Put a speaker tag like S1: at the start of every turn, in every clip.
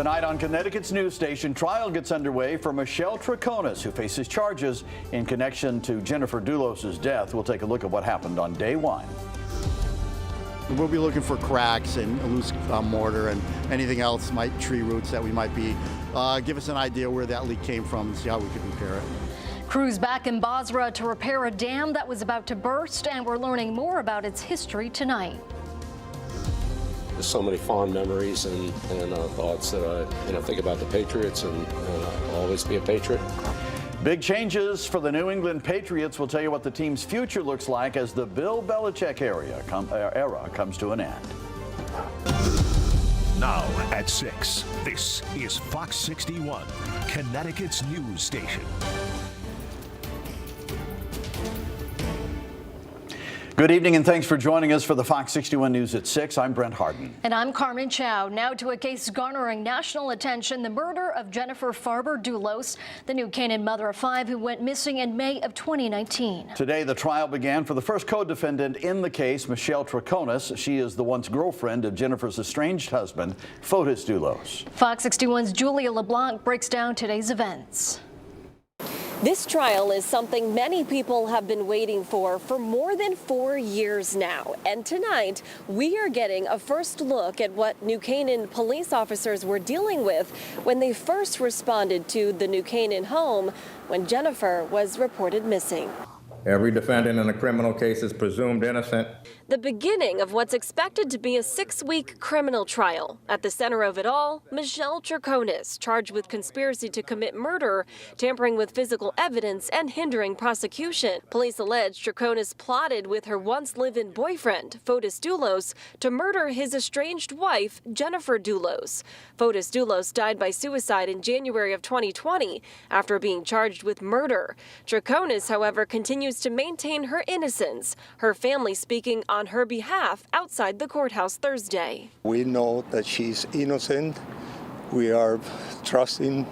S1: Tonight on Connecticut's news station, trial gets underway for Michelle Troconis, who faces charges in connection to Jennifer Dulos' death. We'll take a look at what happened on day one.
S2: We'll be looking for cracks and loose mortar and anything else, tree roots that we might be. Give us an idea where that leak came from and see how we can repair it.
S3: Crews back in Bozrah to repair a dam that was about to burst, and we're learning more about its history tonight.
S4: There's so many fond memories and thoughts that I think about the Patriots and I'll always be a Patriot.
S1: Big changes for the New England Patriots. We'll tell you what the team's future looks like as the Bill Belichick era comes to an end.
S5: Now at 6, this is Fox 61, Connecticut's news station.
S1: Good evening and thanks for joining us for the Fox 61 News at 6. I'm Brent Harden.
S3: And I'm Carmen Chow. Now to a case garnering national attention, the murder of Jennifer Dulos, the New Canaan mother of 5 who went missing in May of 2019. Today, the trial began for the first co-defendant in the case, Michelle Troconis. She is the once girlfriend of Jennifer's estranged husband, Fotis Dulos. Fox 61's Julia LeBlanc breaks down today's events.
S6: This trial is something many people have been waiting for more than 4 years now. And tonight, we are getting a first look at what New Canaan police officers were dealing with when they first responded to the New Canaan home when Jennifer was reported missing.
S7: Every defendant in a criminal case is presumed innocent.
S6: The beginning of what's expected to be a 6-week criminal trial. At the center of it all, Michelle Troconis, charged with conspiracy to commit murder, tampering with physical evidence, and hindering prosecution. Police allege Troconis plotted with her once live-in boyfriend, Fotis Dulos, to murder his estranged wife, Jennifer Dulos. Fotis Dulos died by suicide in January of 2020 after being charged with murder. Troconis, however, continues to maintain her innocence, her family speaking on her behalf outside the courthouse Thursday.
S8: We know that she's innocent. We are trusting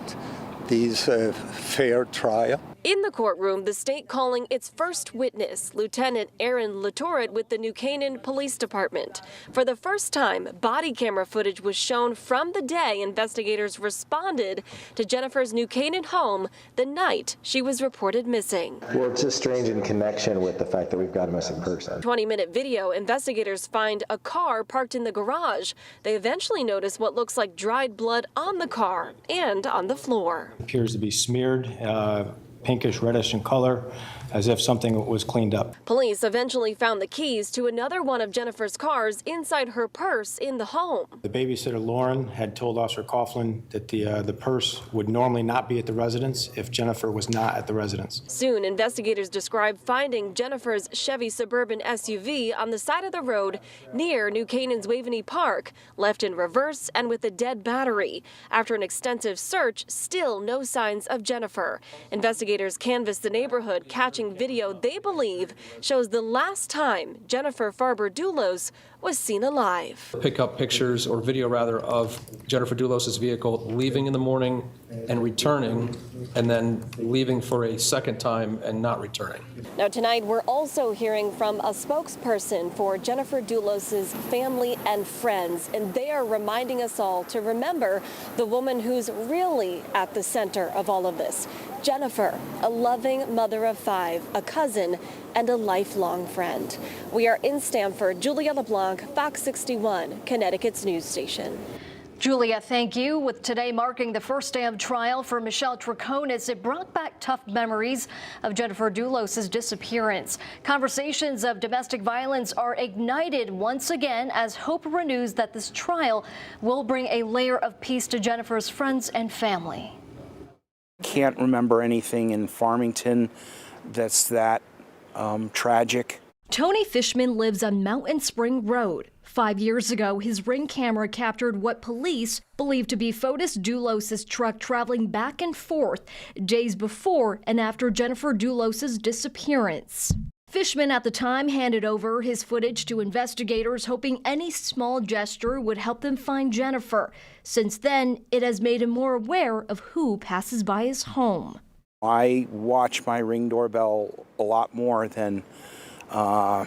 S8: this fair trial.
S6: In the courtroom, the state calling its first witness, Lieutenant Aaron Latoret with the New Canaan Police Department. For the first time, body camera footage was shown from the day investigators responded to Jennifer's New Canaan home the night she was reported missing.
S9: Well, it's just strange in connection with the fact that we've got a missing person.
S6: 20-minute video, investigators find a car parked in the garage. They eventually notice what looks like dried blood on the car and on the floor.
S10: Appears to be smeared, pinkish reddish in color, as if something was cleaned up.
S6: Police eventually found the keys to another one of Jennifer's cars inside her purse in the home.
S10: The babysitter, Lauren, had told Officer Coughlin that the purse would normally not be at the residence if Jennifer was not at the residence.
S6: Soon, investigators described finding Jennifer's Chevy Suburban SUV on the side of the road near New Canaan's Waveney Park, left in reverse and with a dead battery. After an extensive search, still no signs of Jennifer. Investigators canvassed the neighborhood, catching video they believe shows the last time Jennifer Dulos was seen alive.
S11: Pick up pictures or video rather of Jennifer Dulos' vehicle leaving in the morning and returning, and then leaving for a second time and not returning.
S6: Now tonight we're also hearing from a spokesperson for Jennifer Dulos' family and friends, and they are reminding us all to remember the woman who's really at the center of all of this. Jennifer, a loving mother of 5, a cousin, and a lifelong friend. We are in Stamford. Julia LeBlanc, Fox 61, Connecticut's news station.
S3: Julia, thank you. With today marking the first day of trial for Michelle Troconis, it brought back tough memories of Jennifer Dulos' disappearance. Conversations of domestic violence are ignited once again as hope renews that this trial will bring a layer of peace to Jennifer's friends and family.
S12: Can't remember anything in Farmington that's that tragic.
S3: Tony Fishman lives on Mountain Spring Road. 5 years ago, his Ring camera captured what police believe to be Fotis Dulos' truck traveling back and forth days before and after Jennifer Dulos' disappearance. Fishman at the time handed over his footage to investigators, hoping any small gesture would help them find Jennifer. Since then, it has made him more aware of who passes by his home.
S12: I watch my Ring doorbell a lot more than I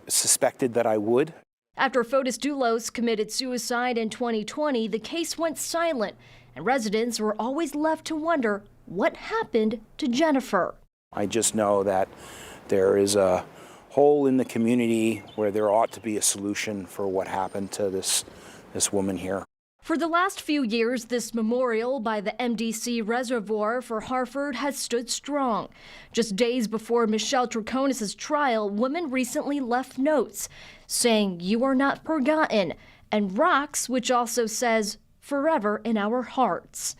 S12: suspected that I would.
S3: After Fotis Dulos committed suicide in 2020, the case went silent, and residents were always left to wonder what happened to Jennifer.
S12: I just know that there is a hole in the community where there ought to be a solution for what happened to this woman here.
S3: For the last few years, this memorial by the MDC Reservoir for Hartford has stood strong. Just days before Michelle Troconis' trial, women recently left notes saying, "You are not forgotten," and rocks, which also says, "Forever in our hearts."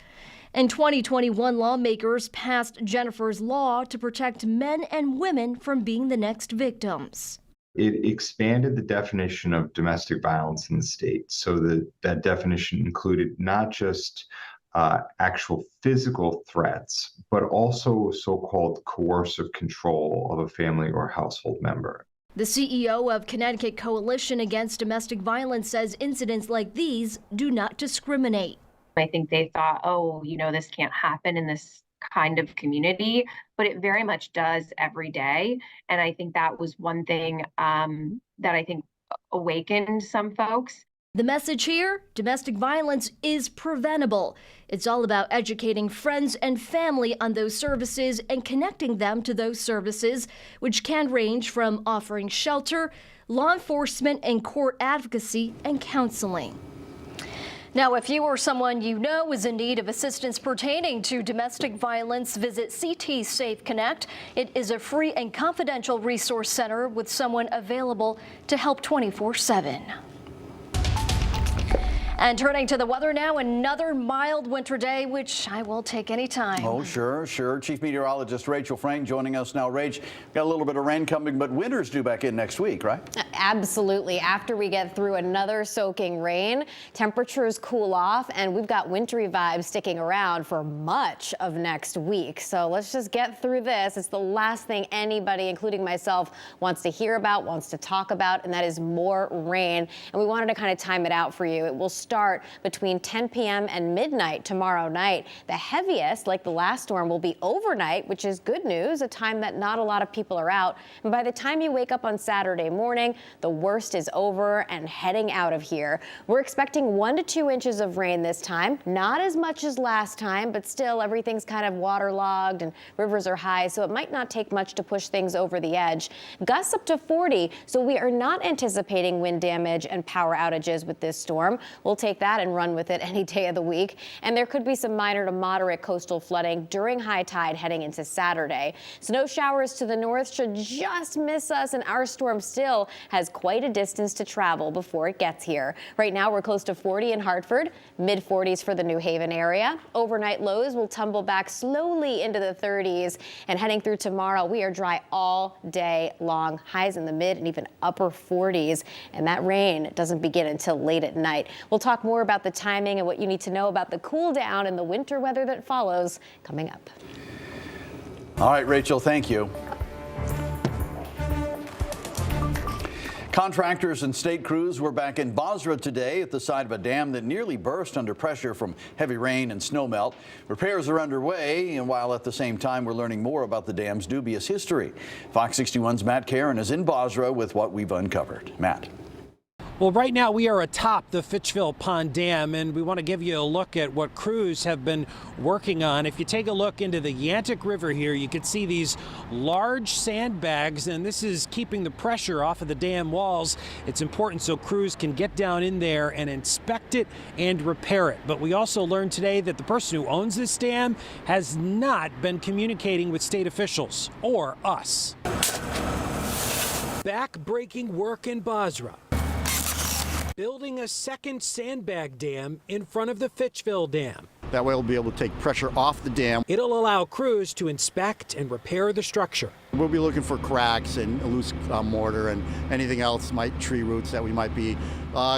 S3: In 2021, lawmakers passed Jennifer's law to protect men and women from being the next victims.
S13: It expanded the definition of domestic violence in the state so that definition included not just actual physical threats, but also so-called coercive control of a family or household member.
S3: The CEO of Connecticut Coalition Against Domestic Violence says incidents like these do not discriminate.
S14: I think they thought, oh, this can't happen in this kind of community, but it very much does every day. And I think that was one thing that I think awakened some folks.
S3: The message here, domestic violence is preventable. It's all about educating friends and family on those services and connecting them to those services, which can range from offering shelter, law enforcement, and court advocacy and counseling. Now, if you or someone you know is in need of assistance pertaining to domestic violence, visit CT Safe Connect. It is a free and confidential resource center with someone available to help 24/7. And turning to the weather now, another mild winter day, which I will take any time.
S1: Oh, sure. Chief Meteorologist Rachel Frank joining us now. Rach, got a little bit of rain coming, but winter's due back in next week, right?
S15: Absolutely. After we get through another soaking rain, temperatures cool off, and we've got wintry vibes sticking around for much of next week. So let's just get through this. It's the last thing anybody, including myself, wants to hear about, wants to talk about, and that is more rain. And we wanted to kind of time it out for you. It will start between 10 p.m. and midnight tomorrow night. The heaviest, like the last storm, will be overnight, which is good news, a time that not a lot of people are out. And by the time you wake up on Saturday morning, the worst is over and heading out of here. We're expecting 1 to 2 inches of rain this time. Not as much as last time, but still everything's kind of waterlogged and rivers are high, so it might not take much to push things over the edge. Gusts up to 40, so we are not anticipating wind damage and power outages with this storm. We'll take that and run with it any day of the week. And there could be some minor to moderate coastal flooding during high tide heading into Saturday. Snow showers to the north should just miss us, and our storm still has quite a distance to travel before it gets here. Right now we're close to 40 in Hartford, mid 40s for the New Haven area. Overnight lows will tumble back slowly into the 30s, and heading through tomorrow we are dry all day long. Highs in the mid and even upper 40s, and that rain doesn't begin until late at night. We'll talk more about the timing and what you need to know about the cool down and the winter weather that follows coming up.
S1: All right, Rachel, thank you. Contractors and state crews were back in Bozrah today at the site of a dam that nearly burst under pressure from heavy rain and snowmelt. Repairs are underway, and while at the same time we're learning more about the dam's dubious history. Fox 61's Matt Karen is in Bozrah with what we've uncovered. Matt.
S16: Well, right now we are atop the Fitchville Pond Dam, and we want to give you a look at what crews have been working on. If you take a look into the Yantic River here, you can see these large sandbags, and this is keeping the pressure off of the dam walls. It's important so crews can get down in there and inspect it and repair it. But we also learned today that the person who owns this dam has not been communicating with state officials or us. Back-breaking work in Bozrah. Building a second sandbag dam in front of the Fitchville Dam.
S2: That way we'll be able to take pressure off the dam.
S16: It'll allow crews to inspect and repair the structure.
S2: We'll be looking for cracks and loose mortar and anything else, tree roots that we might be,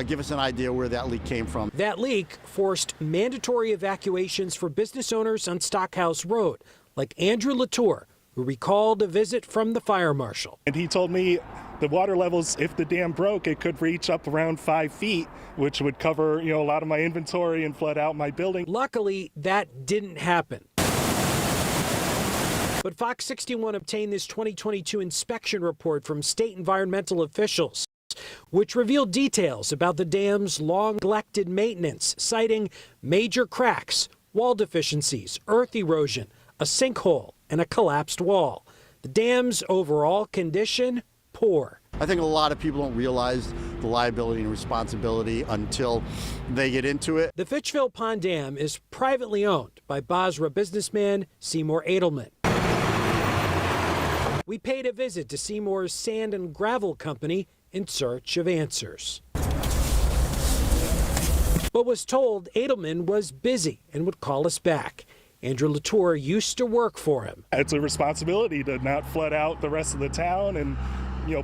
S2: give us an idea where that leak came from.
S16: That leak forced mandatory evacuations for business owners on Stockhouse Road, like Andrew Latour, who recalled a visit from the fire marshal.
S17: And he told me the water levels, if the dam broke, it could reach up around 5 feet, which would cover, a lot of my inventory and flood out my building.
S16: Luckily, that didn't happen. But Fox 61 obtained this 2022 inspection report from state environmental officials. which revealed details about the dam's long neglected maintenance, citing major cracks, wall deficiencies, earth erosion, a sinkhole, and a collapsed wall. The dam's overall condition, poor.
S2: I think a lot of people don't realize the liability and responsibility until they get into it.
S16: The Fitchville Pond Dam is privately owned by Bozrah businessman Seymour Edelman. We paid a visit to Seymour's sand and gravel company in search of answers, but was told Edelman was busy and would call us back. Andrew Latour used to work for him.
S17: It's a responsibility to not flood out the rest of the town and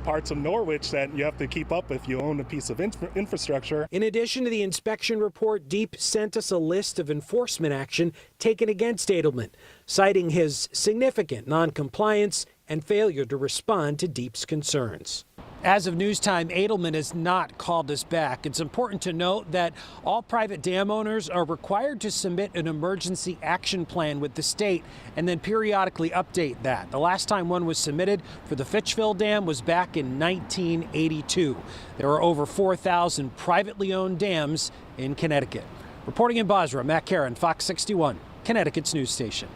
S17: parts of Norwich that you have to keep up if you own a piece of infrastructure.
S16: In addition to the inspection report, Deep sent us a list of enforcement action taken against Edelman, citing his significant noncompliance and failure to respond to Deep's concerns. As of news time, Edelman has not called us back. It's important to note that all private dam owners are required to submit an emergency action plan with the state and then periodically update that. The last time one was submitted for the Fitchville Dam was back in 1982. There are over 4,000 privately owned dams in Connecticut. Reporting in Bozrah, Matt Karen, Fox 61, Connecticut's news station.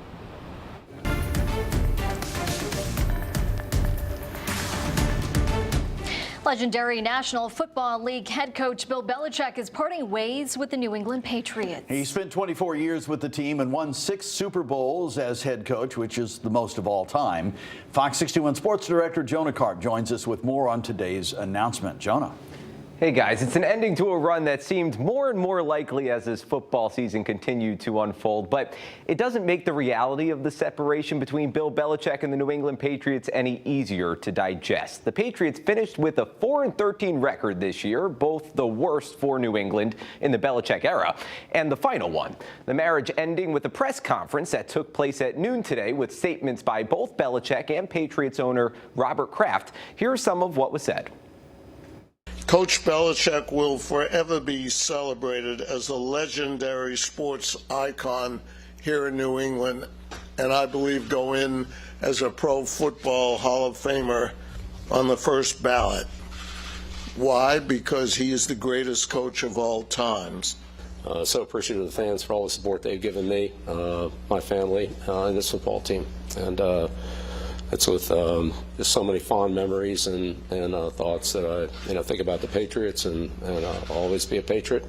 S3: Legendary National Football League head coach Bill Belichick is parting ways with the New England Patriots.
S1: He spent 24 years with the team and won 6 Super Bowls as head coach, which is the most of all time. Fox 61 sports director Jonah Karp joins us with more on today's announcement. Jonah.
S18: Hey guys, it's an ending to a run that seemed more and more likely as this football season continued to unfold, but it doesn't make the reality of the separation between Bill Belichick and the New England Patriots any easier to digest. The Patriots finished with a 4-13 record this year, both the worst for New England in the Belichick era and the final one. The marriage ending with a press conference that took place at noon today with statements by both Belichick and Patriots owner Robert Kraft. Here's some of what was said.
S19: Coach Belichick will forever be celebrated as a legendary sports icon here in New England, and I believe go in as a Pro Football Hall of Famer on the first ballot. Why? Because he is the greatest coach of all times.
S4: So appreciative of the fans for all the support they've given me, my family, and this football team. And it's with just so many fond memories and thoughts that I think about the Patriots and I'll always be a Patriot.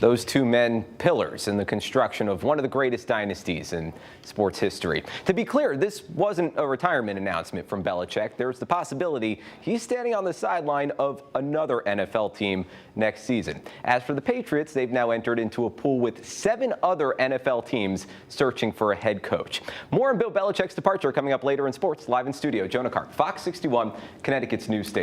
S18: Those two men, pillars in the construction of one of the greatest dynasties in sports history. To be clear, this wasn't a retirement announcement from Belichick. There's the possibility he's standing on the sideline of another NFL team next season. As for the Patriots, they've now entered into a pool with 7 other NFL teams searching for a head coach. More on Bill Belichick's departure coming up later in sports. Live in studio, Jonah Karp, Fox 61, Connecticut's news station.